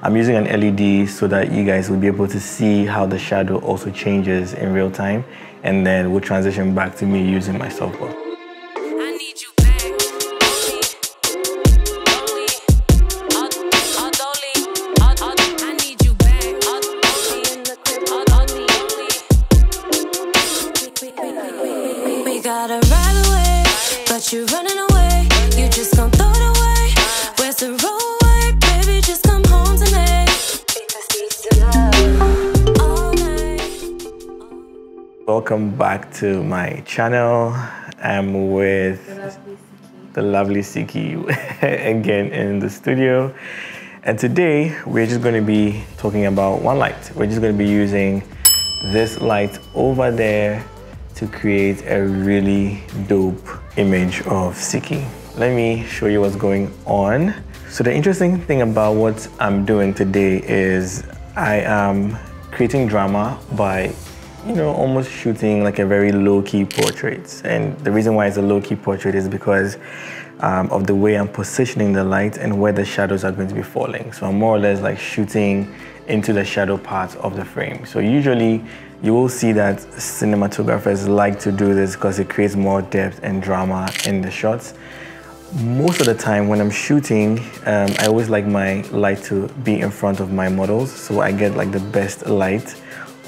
I'm using an LED so that you guys will be able to see how the shadow also changes in real time, and then we'll transition back to me using my softbox. Gotta ride away, but you're running away. You just gon' throw it away. Where's the roadway, baby? Just come home tonight. All night. Welcome back to my channel. I'm with the lovely Siki again in the studio, and today we're just going to be talking about one light. We're just going to be using this light over there to create a really dope image of Siki. Let me show you what's going on. So the interesting thing about what I'm doing today is I am creating drama by, almost shooting like a very low-key portrait. And the reason why it's a low-key portrait is because of the way I'm positioning the light and where the shadows are going to be falling. So I'm more or less like shooting into the shadow part of the frame. So usually you will see that cinematographers like to do this because it creates more depth and drama in the shots. Most of the time when I'm shooting, I always like my light to be in front of my models, so I get like the best light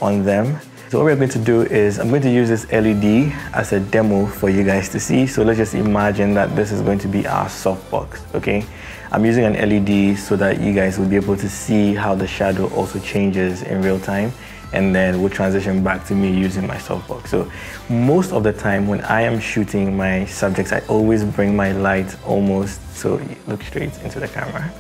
on them. So what we're going to do is I'm going to use this LED as a demo for you guys to see. So let's just imagine that this is going to be our softbox, okay? I'm using an LED so that you guys will be able to see how the shadow also changes in real time, and then we'll transition back to me using my softbox. So most of the time when I am shooting my subjects, I always bring my light almost, so look straight into the camera.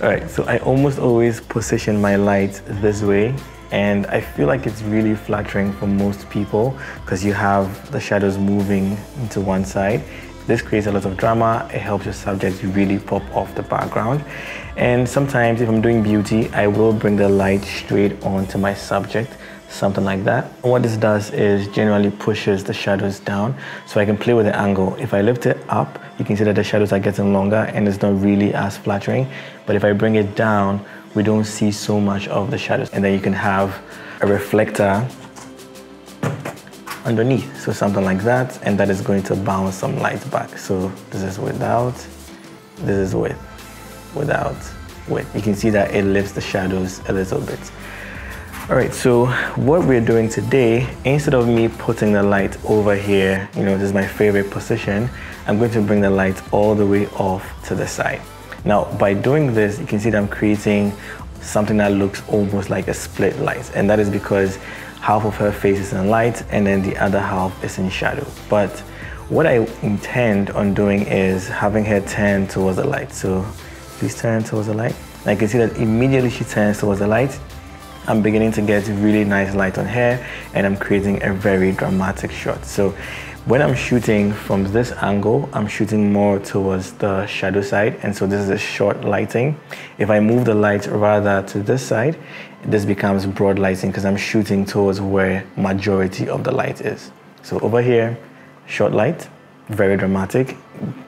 All right, so I almost always position my light this way, and I feel like it's really flattering for most people because you have the shadows moving into one side. This creates a lot of drama. It helps your subjects really pop off the background. And sometimes if I'm doing beauty, I will bring the light straight onto my subject, something like that. And what this does is generally pushes the shadows down so I can play with the angle. If I lift it up, you can see that the shadows are getting longer and it's not really as flattering. But if I bring it down, we don't see so much of the shadows. And then you can have a reflector underneath, so something like that, and that is going to bounce some light back. So this is without, this is with, without, with. You can see that it lifts the shadows a little bit. All right, so what we're doing today, instead of me putting the light over here, this is my favorite position, I'm going to bring the light all the way off to the side. Now, by doing this, you can see that I'm creating something that looks almost like a split light, and that is because half of her face is in light and then the other half is in shadow. But what I intend on doing is having her turn towards the light. So please turn towards the light. And I can see that immediately she turns towards the light, I'm beginning to get really nice light on her, and I'm creating a very dramatic shot. So when I'm shooting from this angle, I'm shooting more towards the shadow side, and so this is a short lighting. If I move the light rather to this side, this becomes broad lighting because I'm shooting towards where majority of the light is. So over here, short light, very dramatic.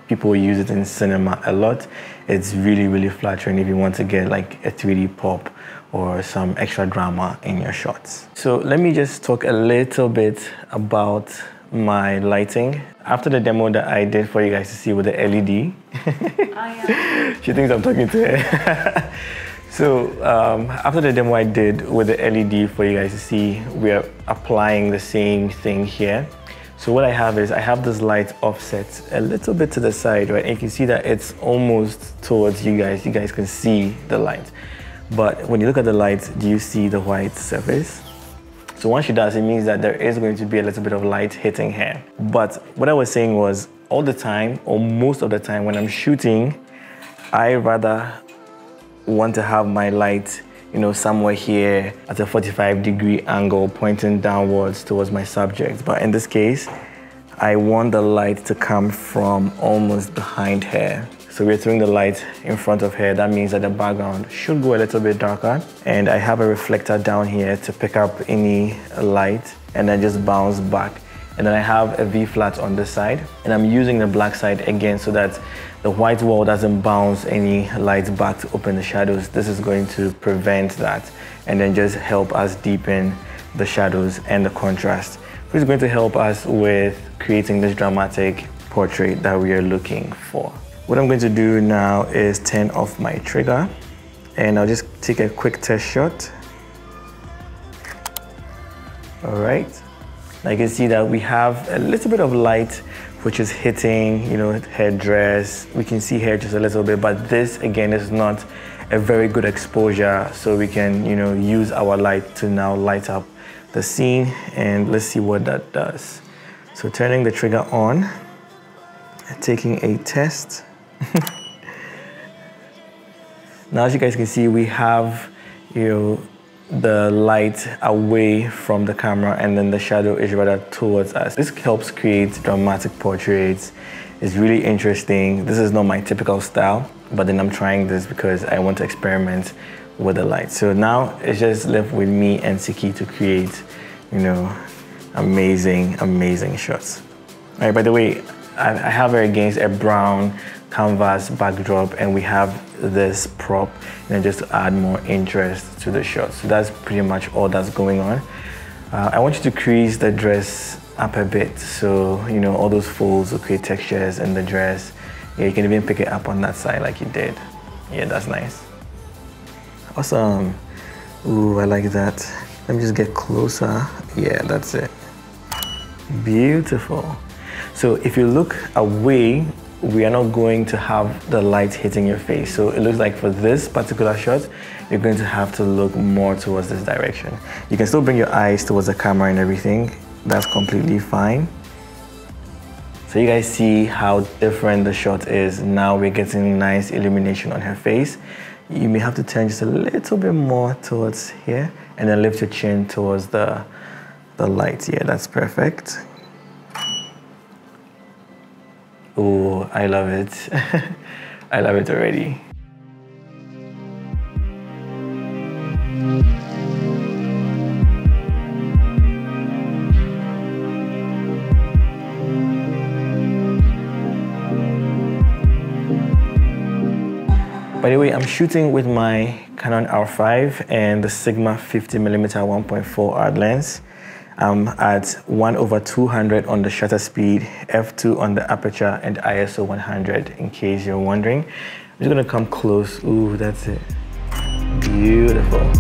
People use it in cinema a lot. It's really, really flattering if you want to get like a 3D pop or some extra drama in your shots. So let me just talk a little bit about my lighting. After the demo that I did for you guys to see with the LED, she thinks I'm talking to her. So after the demo I did with the LED for you guys to see, we're applying the same thing here. So what I have is I have this light offset a little bit to the side, right? And you can see that it's almost towards you guys. You guys can see the light. But when you look at the light, do you see the white surface? So once she does, it means that there is going to be a little bit of light hitting her. But what I was saying was all the time, or most of the time when I'm shooting, I rather want to have my light, somewhere here at a 45-degree angle pointing downwards towards my subject. But in this case, I want the light to come from almost behind her. So we're throwing the light in front of her. That means that the background should go a little bit darker. And I have a reflector down here to pick up any light and then just bounce back And then I have a V flat on this side, and I'm using the black side again so that the white wall doesn't bounce any light back to open the shadows. This is going to prevent that and then just help us deepen the shadows and the contrast, which is going to help us with creating this dramatic portrait that we are looking for. What I'm going to do now is turn off my trigger, and I'll just take a quick test shot. All right. Now you can see that we have a little bit of light which is hitting, her dress. We can see hair just a little bit, but this again is not a very good exposure, so we can, use our light to now light up the scene, and let's see what that does. So turning the trigger on, taking a test. Now as you guys can see, we have, the light away from the camera, and then the shadow is rather towards us. This helps create dramatic portraits. It's really interesting. This is not my typical style, but then I'm trying this because I want to experiment with the light. So now it's just left with me and Siki to create, amazing shots. All right, by the way, I have her against a brown canvas backdrop, and we have this prop, just to add more interest to the shot. So that's pretty much all that's going on. I want you to crease the dress up a bit, so all those folds will create textures in the dress. Yeah, you can even pick it up on that side like you did. Yeah, that's nice. Awesome. Ooh, I like that. Let me just get closer. Yeah, that's it. Beautiful. So if you look away, we are not going to have the light hitting your face. So it looks like for this particular shot, you're going to have to look more towards this direction. You can still bring your eyes towards the camera and everything. That's completely fine. So you guys see how different the shot is. Now we're getting nice illumination on her face. You may have to turn just a little bit more towards here, and then lift your chin towards the light. Yeah, that's perfect. Oh, I love it. I love it already. By the way, I'm shooting with my Canon R5 and the Sigma 50mm 1.4 art lens. I'm at 1/200 on the shutter speed, f2 on the aperture, and ISO 100, in case you're wondering. I'm just gonna come close. Ooh, that's it. Beautiful.